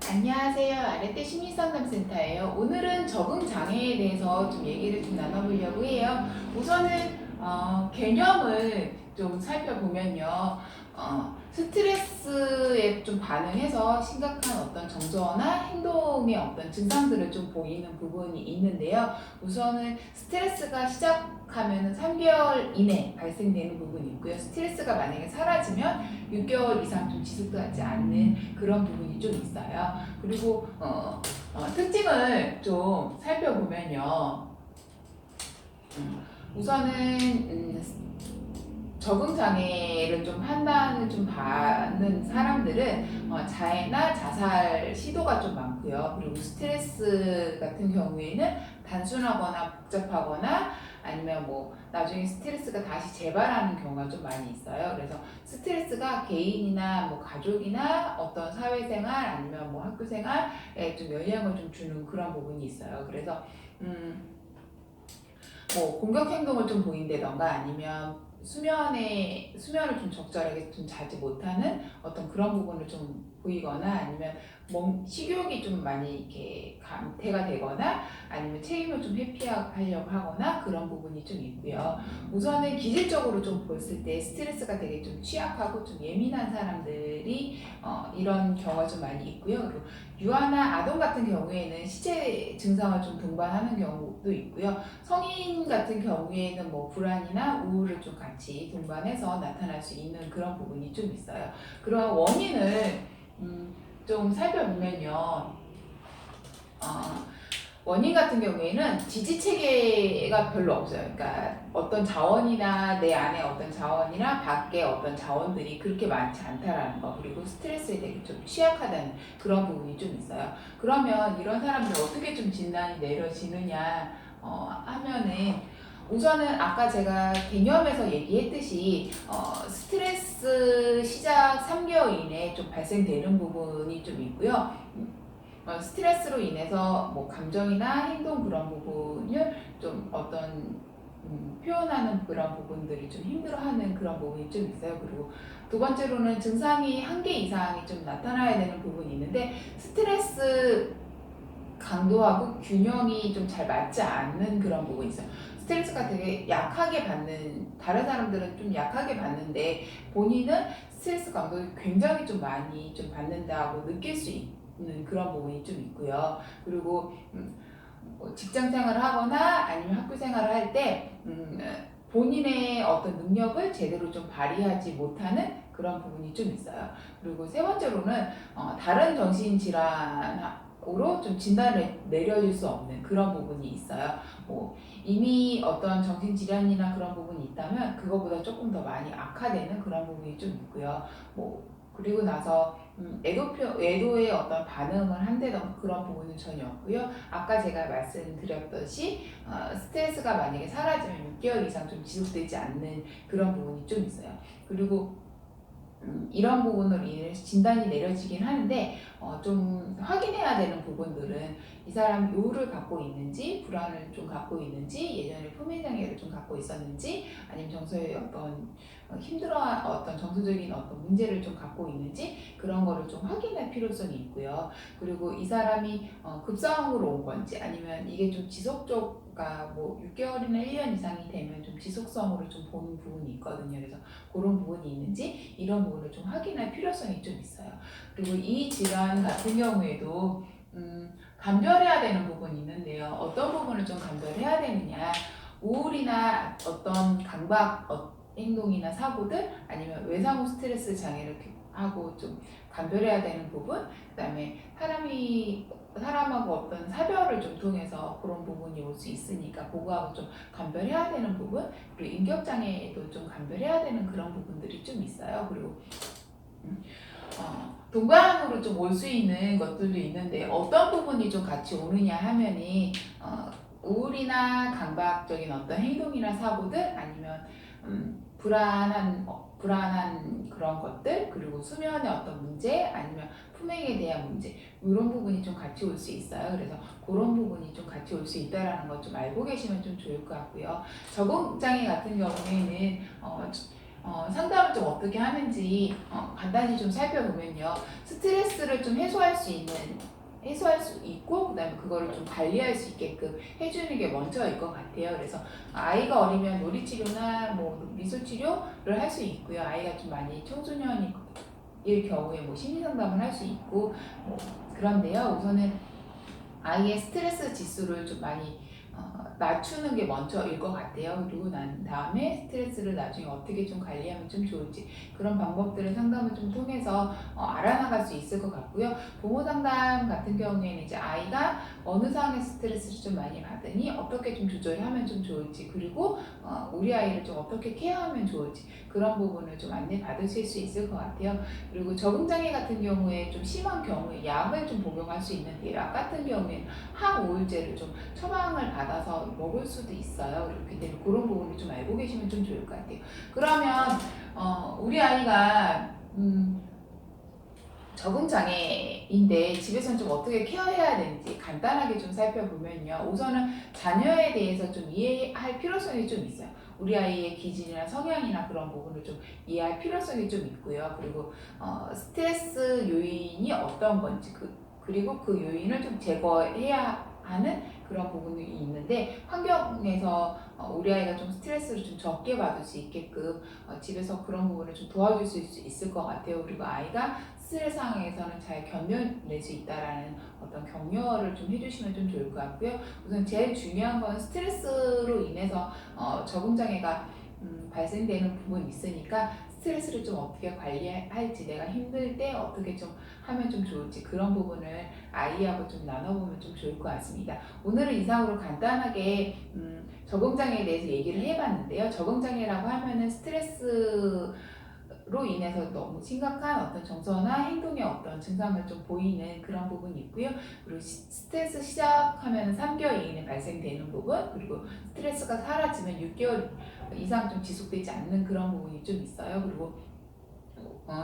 안녕하세요. 아래떼 심리상담센터예요. 오늘은 적응장애에 대해서 좀 얘기를 좀 나눠보려고 해요. 우선은 개념을 좀 살펴보면요. 스트레스에 좀 반응해서 심각한 어떤 정서나 행동의 어떤 증상들을 좀 보이는 부분이 있는데요. 우선은 스트레스가 시작하면 3개월 이내 발생되는 부분이 있고요. 스트레스가 만약에 사라지면 6개월 이상 좀 지속되지 않는 그런 부분이 좀 있어요. 그리고 특징을 좀 살펴보면요. 우선은 적응 장애를 좀 판단을 좀 받는 사람들은 자해나 자살 시도가 좀 많고요. 그리고 스트레스 같은 경우에는 단순하거나 복잡하거나 아니면 뭐 나중에 스트레스가 다시 재발하는 경우가 좀 많이 있어요. 그래서 스트레스가 개인이나 뭐 가족이나 어떤 사회생활 아니면 뭐 학교생활에 좀 영향을 좀 주는 그런 부분이 있어요. 그래서 뭐 공격 행동을 좀 보인다던가 아니면 수면을 좀 적절하게 좀 자지 못하는 어떤 그런 부분을 좀 보이거나 아니면 식욕이 좀 많이 이렇게 감퇴가 되거나 아니면 책임을 좀 회피하려고 하거나 그런 부분이 좀 있고요. 우선은 기질적으로 좀 봤을 때 스트레스가 되게 좀 취약하고 좀 예민한 사람들이 이런 경우가 좀 많이 있고요. 그리고 유아나 아동 같은 경우에는 시체 증상을 좀 동반하는 경우도 있고요. 성인 같은 경우에는 뭐 불안이나 우울을 좀 같이 동반해서 나타날 수 있는 그런 부분이 좀 있어요. 그런 원인을 좀 살펴보면요. 원인 같은 경우에는 지지 체계가 별로 없어요. 그러니까 어떤 자원이나 내 안에 어떤 자원이나 밖에 어떤 자원들이 그렇게 많지 않다라는 거, 그리고 스트레스에 되게 좀 취약하다는 그런 부분이 좀 있어요. 그러면 이런 사람들 어떻게 좀 진단이 내려지느냐 하면은 우선은 아까 제가 개념에서 얘기했듯이 스트레스 시작 3개월 이내에 좀 발생되는 부분이 좀 있고요. 스트레스로 인해서 뭐 감정이나 행동 그런 부분을 좀 어떤 표현하는 그런 부분들이 좀 힘들어하는 그런 부분이 좀 있어요. 그리고 두 번째로는 증상이 한 개 이상이 좀 나타나야 되는 부분이 있는데 스트레스 강도하고 균형이 좀 잘 맞지 않는 그런 부분이 있어요. 스트레스가 되게 약하게 받는, 다른 사람들은 좀 약하게 받는데 본인은 스트레스 강도를 굉장히 좀 많이 좀 받는다고 느낄 수 있는 그런 부분이 좀 있고요. 그리고 뭐 직장 생활을 하거나 아니면 학교 생활을 할 때 본인의 어떤 능력을 제대로 좀 발휘하지 못하는 그런 부분이 좀 있어요. 그리고 세 번째로는 다른 정신질환으로 좀 진단을 내려줄 수 없는 그런 부분이 있어요. 뭐 이미 어떤 정신질환이나 그런 부분이 있다면 그거보다 조금 더 많이 악화되는 그런 부분이 좀 있고요. 뭐 그리고 나서 애도의 어떤 반응을 한다던 그런 부분은 전혀 없고요. 아까 제가 말씀드렸듯이 스트레스가 만약에 사라지면 6개월 이상 좀 지속되지 않는 그런 부분이 좀 있어요. 그리고 이런 부분으로 인해서 진단이 내려지긴 하는데 좀 확인해야 되는 부분들은 이 사람이 우울을 갖고 있는지 불안을 좀 갖고 있는지 예전에 품위장애를 좀 갖고 있었는지 아니면 정서에 어떤 어떤 정서적인 어떤 문제를 좀 갖고 있는지 그런 거를 좀 확인할 필요성이 있고요. 그리고 이 사람이 급성으로 온 건지 아니면 이게 좀 지속적가 뭐 6개월이나 1년 이상이 되면 좀 지속성으로 좀 보는 부분이 있거든요. 그래서 그런 부분이 있는지 이런 부분을 좀 확인할 필요성이 좀 있어요. 그리고 이 질환 같은 경우에도 감별해야 되는 부분이 있는데요. 어떤 부분을 좀 감별해야 되느냐. 우울이나 어떤 강박 행동이나 사고들 아니면 외상후 스트레스 장애를 하고 좀 감별해야 되는 부분, 그다음에 사람하고 어떤 사별을 좀 통해서 그런 부분이 올 수 있으니까 그거하고 좀 감별해야 되는 부분, 그리고 인격장애에도 좀 감별해야 되는 그런 부분들이 좀 있어요. 그리고 동반으로 좀 올 수 있는 것들도 있는데 어떤 부분이 좀 같이 오느냐 하면이 우울이나 강박적인 어떤 행동이나 사고들 아니면 불안한 그런 것들 그리고 수면의 어떤 문제 아니면 품행에 대한 문제 이런 부분이 좀 같이 올 수 있어요. 그래서 그런 부분이 좀 같이 올 수 있다라는 것 좀 알고 계시면 좀 좋을 것 같고요. 적응장애 같은 경우에는 상담을 좀 어떻게 하는지 간단히 좀 살펴보면요. 스트레스를 좀 해소할 수 있고, 그다음에 그거를 좀 관리할 수 있게끔 해주는 게 먼저일 것 같아요. 그래서 아이가 어리면 놀이치료나 뭐 미술치료를 할 수 있고요. 아이가 좀 많이 청소년일 경우에 뭐 심리상담을 할 수 있고, 뭐 그런데요. 우선은 아이의 스트레스 지수를 좀 많이 낮추는 게 먼저일 것 같아요. 그리고 난 다음에 스트레스를 나중에 어떻게 좀 관리하면 좀 좋을지 그런 방법들을 상담을 좀 통해서 알아나갈 수 있을 것 같고요. 부모 상담 같은 경우에는 이제 아이가 어느 상황의 스트레스를 좀 많이 받으니 어떻게 좀 조절하면 좀 좋을지, 그리고 우리 아이를 좀 어떻게 케어하면 좋을지 그런 부분을 좀 안내 받으실 수 있을 것 같아요. 그리고 적응장애 같은 경우에 좀 심한 경우에 약을 좀 복용할 수 있는데, 약 같은 경우에는 항우울제를 좀 처방을 받아서 먹을 수도 있어요. 그렇기 때문에 그런 부분을 좀 알고 계시면 좀 좋을 것 같아요. 그러면 우리 아이가 적응장애인데 집에서는 좀 어떻게 케어해야 되는지 간단하게 좀 살펴보면요. 우선은 자녀에 대해서 좀 이해할 필요성이 좀 있어요. 우리 아이의 기질이나 성향이나 그런 부분을 좀 이해할 필요성이 좀 있고요. 그리고 스트레스 요인이 어떤 건지 그리고 그 요인을 좀 제거해야 하는 그런 부분이 있는데, 환경에서 우리 아이가 좀 스트레스를 좀 적게 받을 수 있게끔 집에서 그런 부분을 좀 도와줄 수 있을 것 같아요. 그리고 아이가 스트레스 상황에서는 잘 견뎌낼 수 있다라는 어떤 격려를 좀 해주시면 좀 좋을 것 같고요. 우선 제일 중요한 건 스트레스로 인해서 적응장애가 발생되는 부분이 있으니까 스트레스를 좀 어떻게 관리할지, 내가 힘들 때 어떻게 좀 하면 좀 좋을지 그런 부분을 아이하고 좀 나눠보면 좀 좋을 것 같습니다. 오늘은 이상으로 간단하게 적응장애에 대해서 얘기를 해봤는데요. 적응장애라고 하면은 스트레스로 인해서 너무 심각한 어떤 정서나 행동의 어떤 증상을 좀 보이는 그런 부분이 있고요. 그리고 스트레스 시작하면 3개월 이내에 발생되는 부분, 그리고 스트레스가 사라지면 6개월 이상 좀 지속되지 않는 그런 부분이 좀 있어요. 그리고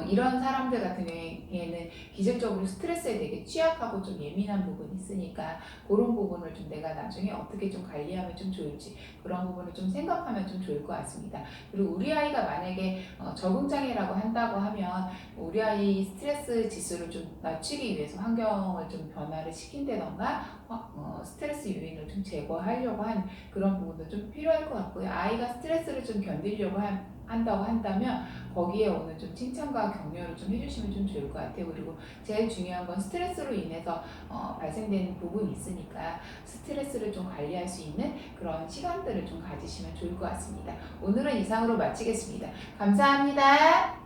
이런 사람들 같은 경우에는 기질적으로 스트레스에 되게 취약하고 좀 예민한 부분이 있으니까 그런 부분을 좀 내가 나중에 어떻게 좀 관리하면 좀 좋을지 그런 부분을 좀 생각하면 좀 좋을 것 같습니다. 그리고 우리 아이가 만약에 적응장애라고 한다고 하면 우리 아이 스트레스 지수를 좀 낮추기 위해서 환경을 좀 변화를 시킨다던가 스트레스 요인을 좀 제거하려고 하는 그런 부분도 좀 필요할 것 같고요. 아이가 스트레스를 좀 견디려고 한다고 한다면 거기에 오는 좀 칭찬과 격려를 좀 해주시면 좀 좋을 것 같아요. 그리고 제일 중요한 건 스트레스로 인해서 발생되는 부분이 있으니까 스트레스를 좀 관리할 수 있는 그런 시간들을 좀 가지시면 좋을 것 같습니다. 오늘은 이상으로 마치겠습니다. 감사합니다.